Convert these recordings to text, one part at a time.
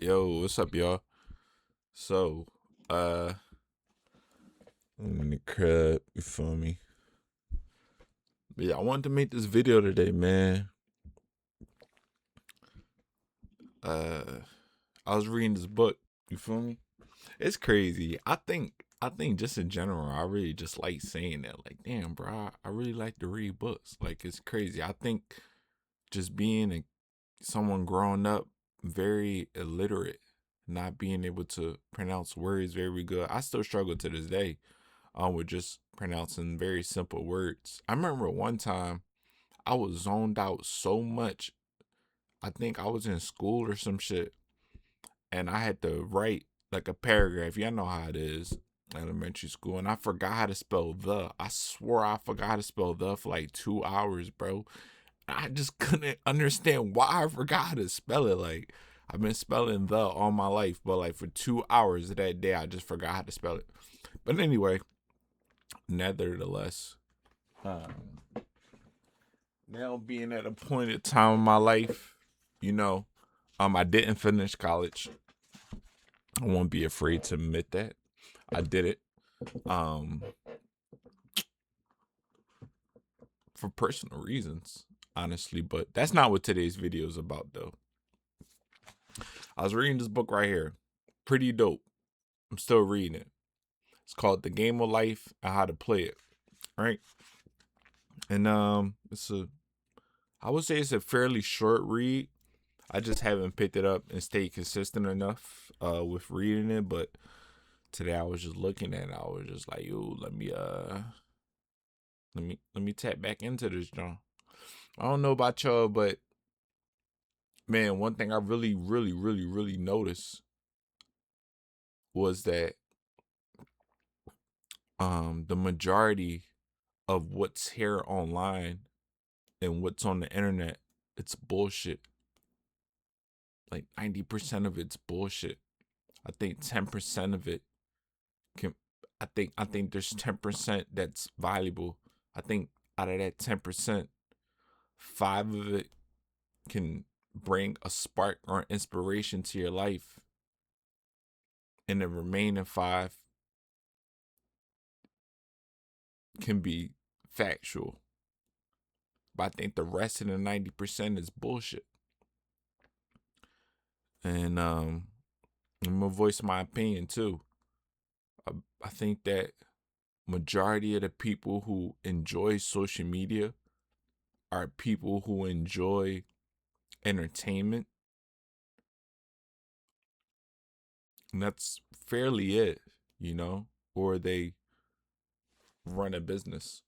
Yo, what's up, y'all? So, uh, I'm in the crib, you feel me? But yeah, I wanted to make this video today, man. Uh, I was reading this book, you feel me? It's crazy. I think just in general, I really just like saying that. Like, damn, bro, I really like to read books. Like, it's crazy. I think just being someone growing up very illiterate, not being able to pronounce words very good. I still struggle to this day with just pronouncing very simple words. I remember one time I was zoned out so much. I think I was in school or some shit, and I had to write like a paragraph. Y'all know how it is, elementary school, and I forgot how to spell the. I swore I forgot how to spell the for like 2 hours, bro. I just couldn't understand why I forgot how to spell it. Like, I've been spelling the all my life, but like for 2 hours that day, I just forgot how to spell it. But anyway, nevertheless, um, now being at a point in time in my life, you know, I didn't finish college. I won't be afraid to admit that I did it. Um, for personal reasons, honestly, but that's not what today's video is about, though. I was reading this book right here, pretty dope. I'm still reading it. It's called The Game of Life and How to Play It, right? And I would say it's a fairly short read. I just haven't picked it up and stayed consistent enough with reading it. But today I was just looking at it. I was just like, yo, let me tap back into this, John. I don't know about y'all, but man, one thing I really noticed was that the majority of what's here online and what's on the internet, it's bullshit. Like 90% of it's bullshit. I think 10% of it can I think there's 10% that's valuable. I think out of that 10%, 5 of it can bring a spark or inspiration to your life. And the remaining 5 can be factual. But I think the rest of the 90% is bullshit. And I'm gonna voice my opinion too. I think that majority of the people who enjoy social media are people who enjoy entertainment, and that's fairly it, or they run a business.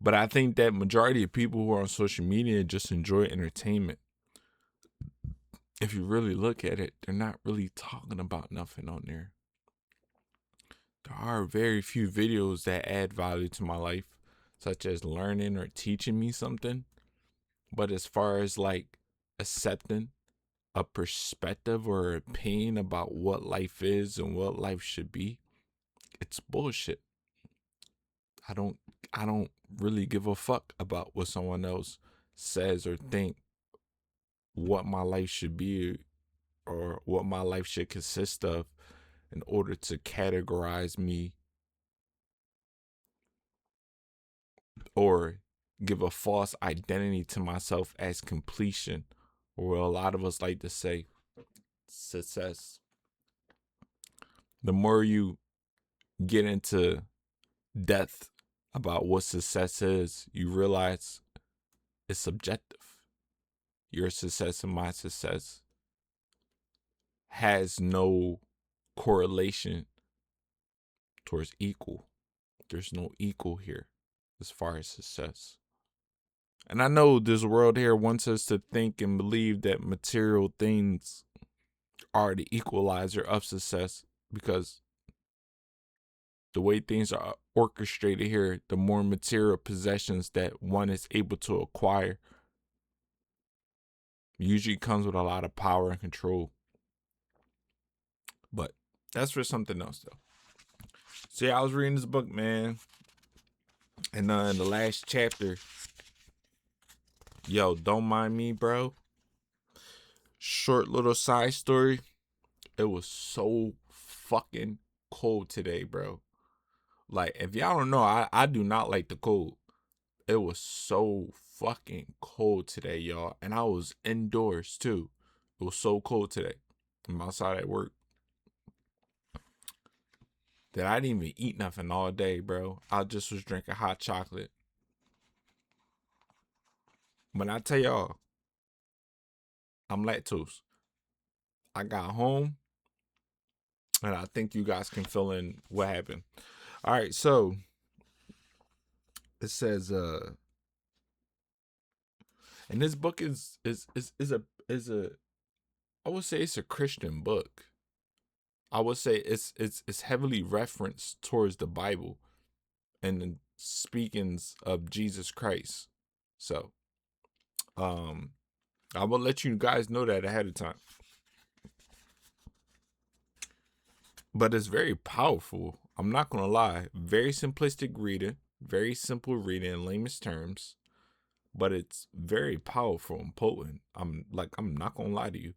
But I think that majority of people who are on social media just enjoy entertainment. If you really look at it, they're not really talking about nothing on there. There are very few videos that add value to my life, such as learning or teaching me something. But as far as like accepting a perspective or opinion about what life is and what life should be, it's bullshit. I don't I don't really give a fuck about what someone else says or think what my life should be or what my life should consist of in order to categorize me or give a false identity to myself as completion, or what a lot of us like to say, success. The more you get into depth about what success is, you realize it's subjective. Your success and my success has no correlation towards equal. There's no equal here as far as success. And I know this world here wants us to think and believe that material things are the equalizer of success, because the way things are orchestrated here, the more material possessions that one is able to acquire usually comes with a lot of power and control. But that's for something else, though. So yeah, I was reading this book, man, and in the last chapter, yo, don't mind me, bro. Short little side story. It was so fucking cold today, bro. Like, if y'all don't know, I do not like the cold. It was so fucking cold today, y'all. And I was indoors too. It was so cold today. I'm outside at work. That I didn't even eat nothing all day, bro. I just was drinking hot chocolate. When I tell y'all, I'm lactose. I got home, and I think you guys can fill in what happened. All right, so it says, and this book is a I would say it's a Christian book. I would say it's heavily referenced towards the Bible and the speakings of Jesus Christ. So, I will let you guys know that ahead of time. But it's very powerful. I'm not gonna lie. Very simplistic reading, very simple reading in layman's terms, but it's very powerful and potent. I'm not gonna lie to you.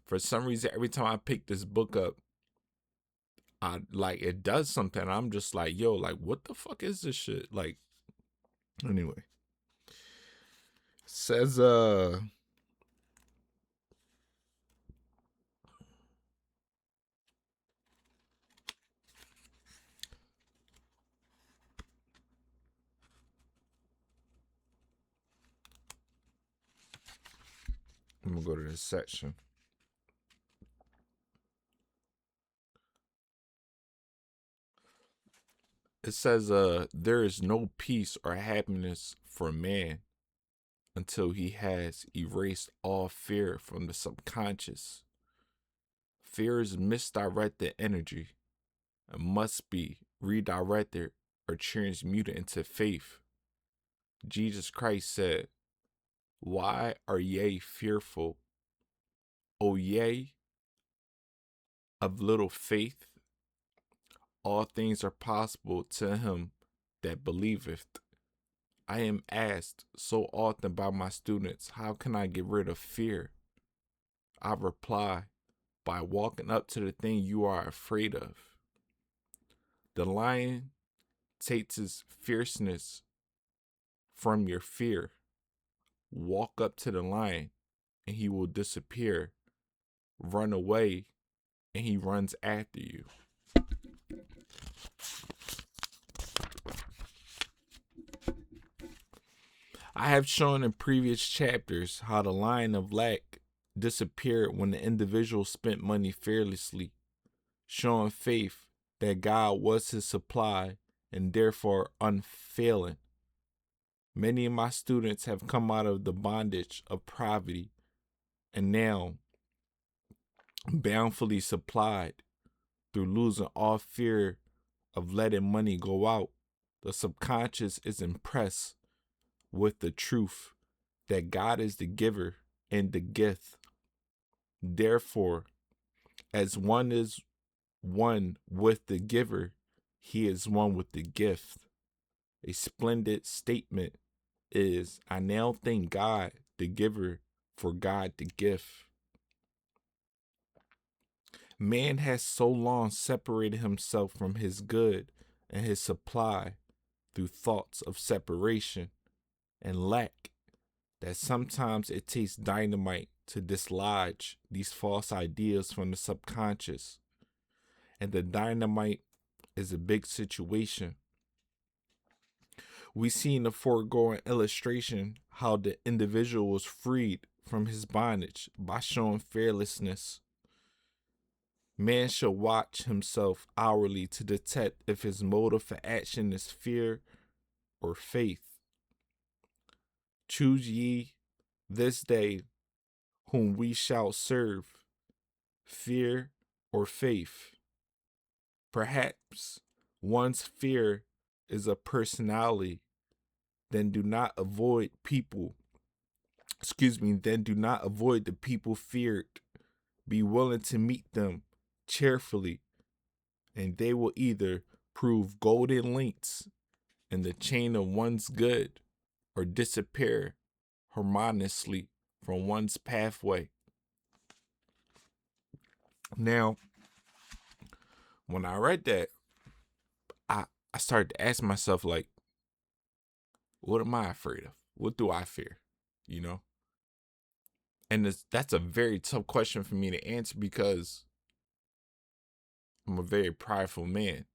For some reason, every time I pick this book up, I like it does something. I'm just like, yo, like what the fuck is this shit? Like, anyway. Says I'm gonna go to this section. It says there is no peace or happiness for man until he has erased all fear from the subconscious. Fear is misdirected energy and must be redirected or transmuted into faith. Jesus Christ said, "Why are ye fearful, O ye of little faith? All things are possible to him that believeth." I am asked so often by my students, how can I get rid of fear? I reply, by walking up to the thing you are afraid of. The lion takes his fierceness from your fear. Walk up to the lion and he will disappear. Run away and he runs after you. I have shown in previous chapters how the lion of lack disappeared when the individual spent money fearlessly, showing faith that God was his supply and therefore unfailing. Many of my students have come out of the bondage of poverty and now bountifully supplied through losing all fear of letting money go out. The subconscious is impressed with the truth that God is the giver and the gift. Therefore, as one is one with the giver, he is one with the gift. A splendid statement is, I now thank God, the giver, for God, the gift. Man has so long separated himself from his good and his supply through thoughts of separation and lack that sometimes it takes dynamite to dislodge these false ideas from the subconscious. And the dynamite is a big situation. We see in the foregoing illustration how the individual was freed from his bondage by showing fearlessness. Man should watch himself hourly to detect if his motive for action is fear or faith. Choose ye this day whom we shall serve, fear or faith. Perhaps one's fear is a personality, then do not avoid the people feared. Be willing to meet them cheerfully, and they will either prove golden links in the chain of one's good or disappear harmoniously from one's pathway. Now, when I read that, I I started to ask myself, like, what am I afraid of? What do I fear? You know? And that's a very tough question for me to answer because I'm a very prideful man.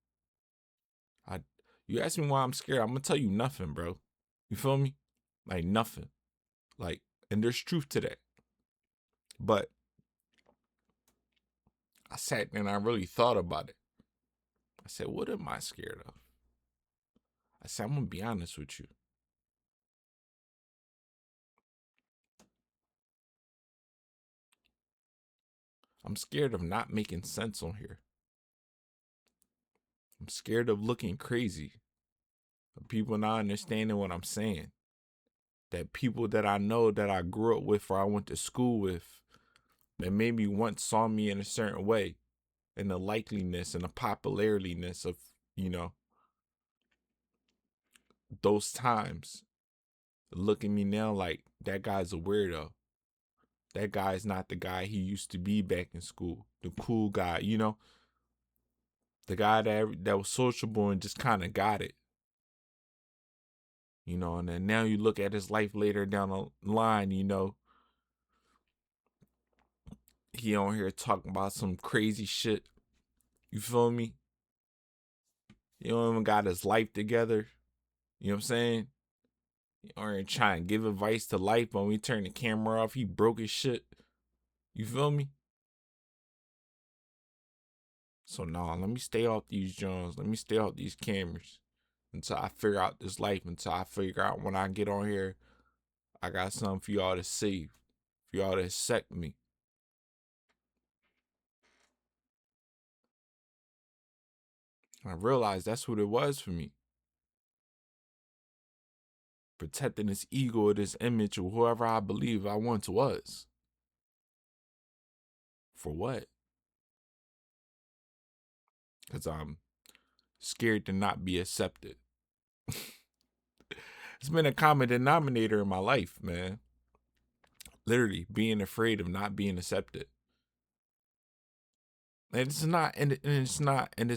I You ask me why I'm scared, I'm gonna tell you nothing, bro. You feel me? Like nothing. Like, and there's truth to that. But I sat there and I really thought about it. I said, what am I scared of? I said, I'm gonna be honest with you. I'm scared of not making sense on here. I'm scared of looking crazy. Of people not understanding what I'm saying. That people that I know that I grew up with or I went to school with that maybe once saw me in a certain way, and the likeliness and the populariness of, you know, those times, look at me now like that guy's a weirdo. That guy's not the guy he used to be back in school. The cool guy, you know, the guy that was sociable and just kind of got it. You know, and then now you look at his life later down the line, you know, he on here talking about some crazy shit. You feel me? He don't even got his life together. You know what I'm saying? Or trying to give advice to life, but when we turn the camera off, he broke his shit. You feel me? So nah, let me stay off these Jones. Let me stay off these cameras until I figure out this life. Until I figure out when I get on here, I got something for y'all to see, for y'all to accept me. I realized that's what it was for me. Protecting this ego or this image of whoever I believe I once was. For what? Because I'm scared to not be accepted. It's been a common denominator in my life, man. Literally being afraid of not being accepted. And it's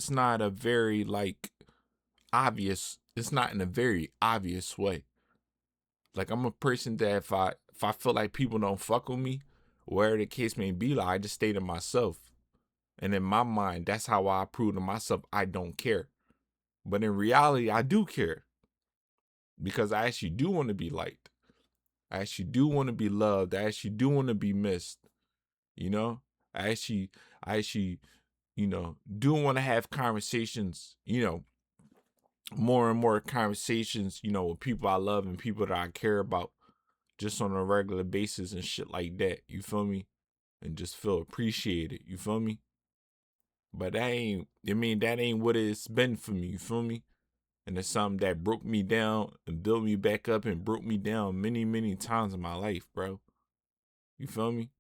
not a very like obvious. It's not in a very obvious way. Like I'm a person that if I feel like people don't fuck with me, wherever the case may be, like I just stay to myself. And in my mind, that's how I prove to myself I don't care. But in reality, I do care. Because I actually do want to be liked. I actually do want to be loved. I actually do want to be missed. You know? I actually, you know, do want to have conversations, you know, more and more conversations, you know, with people I love and people that I care about just on a regular basis and shit like that. You feel me? And just feel appreciated. You feel me? But that ain't what it's been for me. You feel me? And it's something that broke me down and built me back up and broke me down many, many times in my life, bro. You feel me?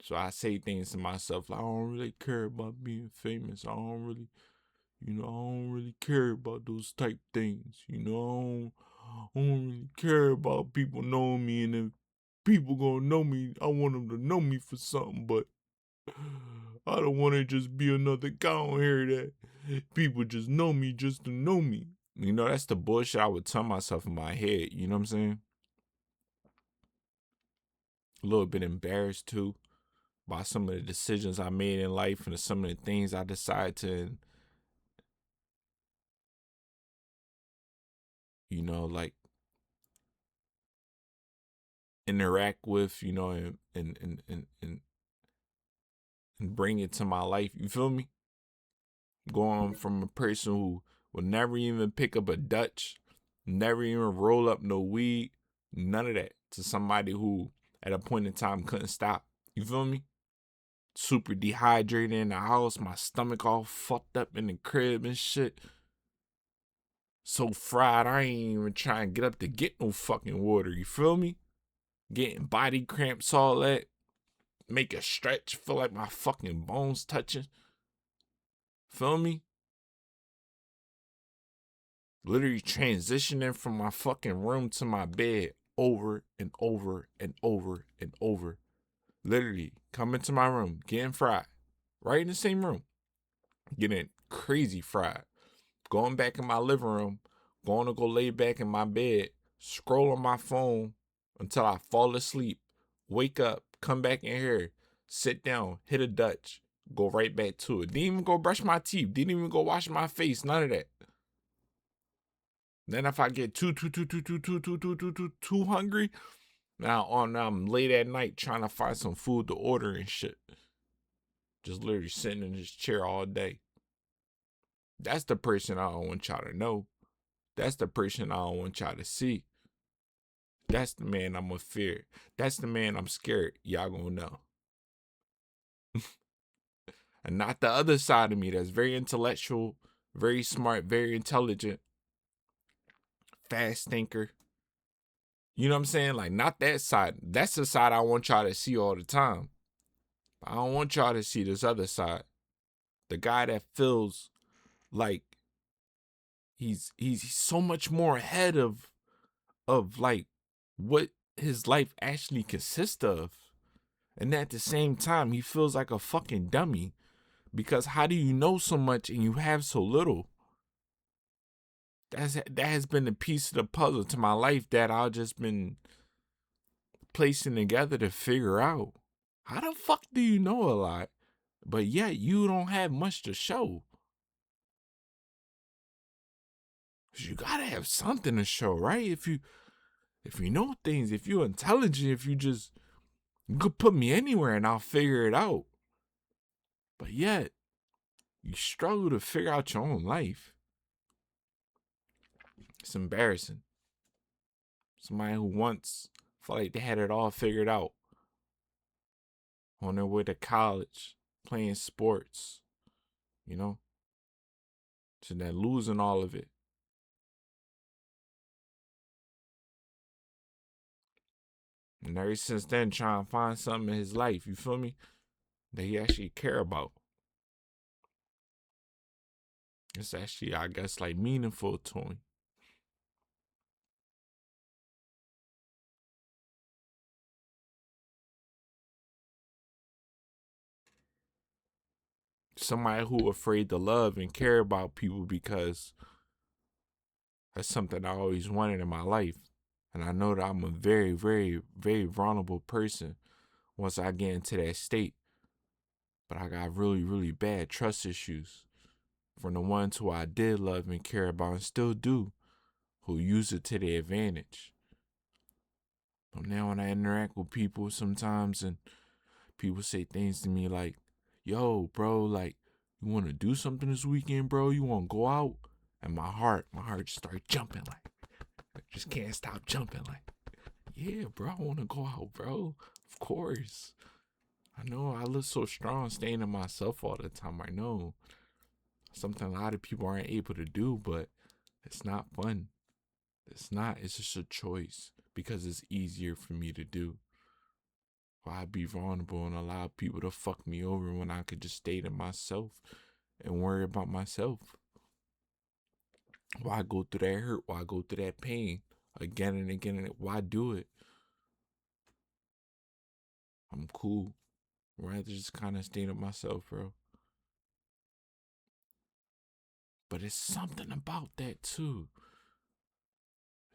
So I say things to myself like, I don't really care about being famous. I don't really care about those type things. I don't really care about people knowing me. And if people gonna know me, I want them to know me for something. But I don't want to just be another guy on here that people just know me just to know me. You know, that's the bullshit I would tell myself in my head. You know what I'm saying? A little bit embarrassed too by some of the decisions I made in life and some of the things I decided to, you know, like interact with, you know, and bring it to my life. You feel me? Going from a person who would never even pick up a Dutch, never even roll up no weed, none of that, to somebody who at a point in time couldn't stop. You feel me? Super dehydrated in the house, my stomach all fucked up in the crib and shit. So fried, I ain't even trying to get up to get no fucking water. You feel me? Getting body cramps, all that. Make a stretch, feel like my fucking bones touching. Feel me? Literally transitioning from my fucking room to my bed over and over and over and over. Literally, come into my room, getting fried. Right in the same room, getting crazy fried. Going back in my living room, going to go lay back in my bed, scroll on my phone until I fall asleep, wake up, come back in here, sit down, hit a Dutch, go right back to it. Didn't even go brush my teeth, didn't even go wash my face, none of that. Then if I get too hungry, now I'm late at night trying to find some food to order and shit. Just literally sitting in this chair all day. That's the person I don't want y'all to know. That's the person I don't want y'all to see. That's the man I'm gonna fear. That's the man I'm scared y'all gonna know. And not the other side of me that's very intellectual, very smart, very intelligent, fast thinker. You know what I'm saying? Like, not that side. That's the side I want y'all to see all the time. I don't want y'all to see this other side. The guy that feels like he's so much more ahead of like what his life actually consists of. And at the same time, he feels like a fucking dummy. Because how do you know so much and you have so little? That has been a piece of the puzzle to my life that I've just been placing together to figure out. How the fuck do you know a lot, but yet you don't have much to show? Cause you gotta have something to show, right? If you know things, if you're intelligent, if you could put me anywhere and I'll figure it out. But yet, you struggle to figure out your own life. It's embarrassing. Somebody who once felt like they had it all figured out, on their way to college, playing sports, you know, to then losing all of it. And ever since then, trying to find something in his life, you feel me, that he actually care about. It's actually, I guess, like meaningful to him. Somebody who afraid to love and care about people because that's something I always wanted in my life. And I know that I'm a very, very, very vulnerable person once I get into that state. But I got really, really bad trust issues from the ones who I did love and care about and still do, who use it to their advantage. So now when I interact with people sometimes and people say things to me like, yo, bro, like, you want to do something this weekend, bro? You want to go out? And my heart just starts jumping like, I just can't stop jumping like, yeah, bro, I want to go out, bro. Of course. I know I look so strong staying to myself all the time. I know. Something a lot of people aren't able to do, but it's not fun. It's not. It's just a choice because it's easier for me to do. Why be vulnerable and allow people to fuck me over when I could just stay to myself and worry about myself? Why go through that hurt? Why go through that pain again and again? And why do it? I'm cool. I'd rather just kind of stay to myself, bro. But it's something about that too.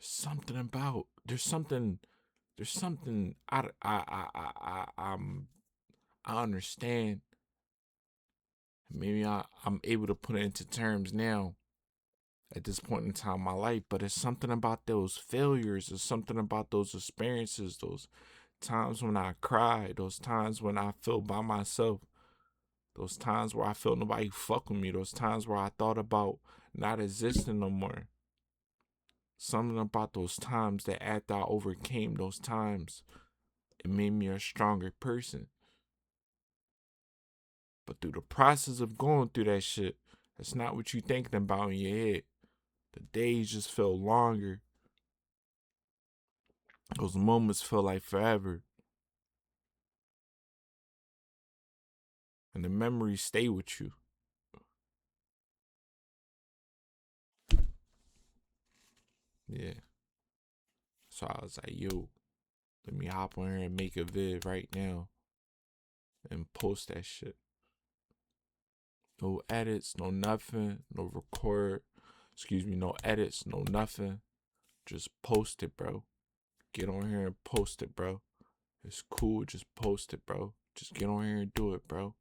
Something about there's something I understand. Maybe I'm able to put it into terms now at this point in time in my life, but it's something about those failures, there's something about those experiences, those times when I cried, those times when I feel by myself, those times where I felt nobody fuck with me, those times where I thought about not existing no more. Something about those times that after I overcame those times, it made me a stronger person. But through the process of going through that shit, that's not what you thinking about in your head. The days just feel longer. Those moments feel like forever. And the memories stay with you. Yeah. So I was like, yo, let me hop on here and make a vid right now. and post that shit. No edits, no nothing, no record. Excuse me, no edits, no nothing. Just post it, bro. Get on here and post it, bro. It's cool, just post it, bro. Just get on here and do it, bro.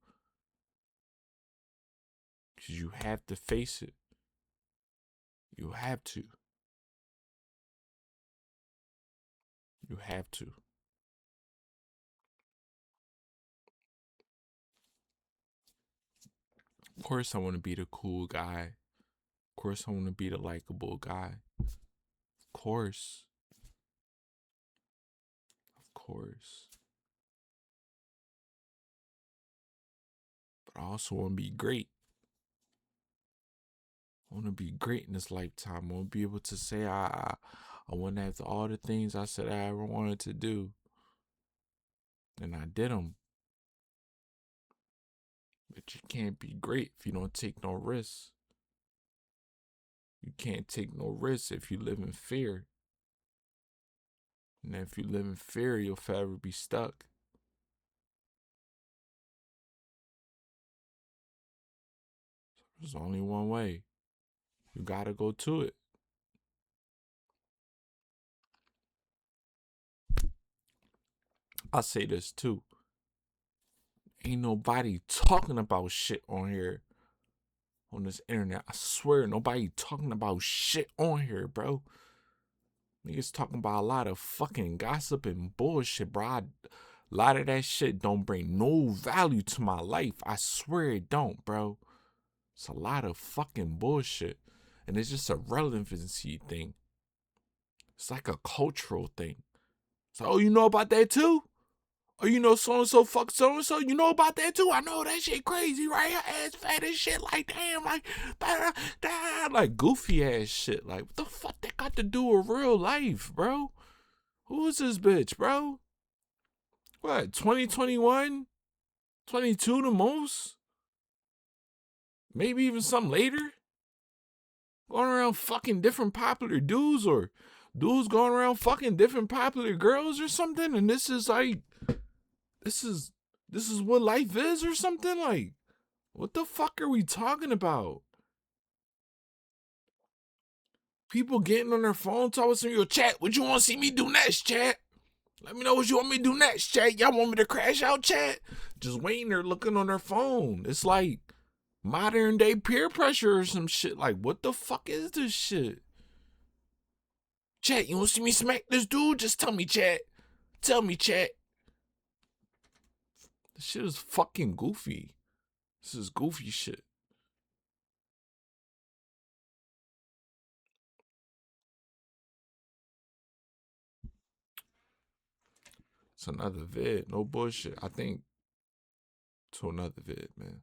Because you have to face it. You have to. You have to. Of course, I want to be the cool guy. Of course, I want to be the likable guy. Of course. Of course. But I also want to be great. I want to be great in this lifetime. I want to be able to say I want to have all the things I said I ever wanted to do. And I did them. But you can't be great if you don't take no risks. You can't take no risks if you live in fear. And if you live in fear, you'll forever be stuck. There's only one way. You gotta go to it. I say this too. Ain't nobody talking about shit on here. On this internet. I swear, nobody talking about shit on here, bro. Niggas talking about a lot of fucking gossip and bullshit, bro. A lot of that shit don't bring no value to my life. I swear it don't, bro. It's a lot of fucking bullshit. And it's just a relevancy thing. It's like a cultural thing. So, oh, you know about that too? Oh, you know so-and-so fuck so-and-so? You know about that too? I know that shit crazy, right? Her ass fat as shit, like, damn, like, like goofy ass shit. Like, what the fuck that got to do with real life, bro? Who is this bitch, bro? What, 2021? 22 the most? Maybe even some later? Going around fucking different popular dudes, or dudes going around fucking different popular girls or something, and this is like, this is what life is or something? Like, what the fuck are we talking about? People getting on their phone talking to your chat. What you want to see me do next, chat? Let me know what you want me to do next, chat. Y'all want me to crash out, chat? Just waiting there looking on their phone. It's like modern day peer pressure or some shit. Like, what the fuck is this shit? Chat, you want to see me smack this dude? Just tell me, chat. Tell me, chat. This shit is fucking goofy. This is goofy shit. It's another vid. No bullshit. I think to another vid, man.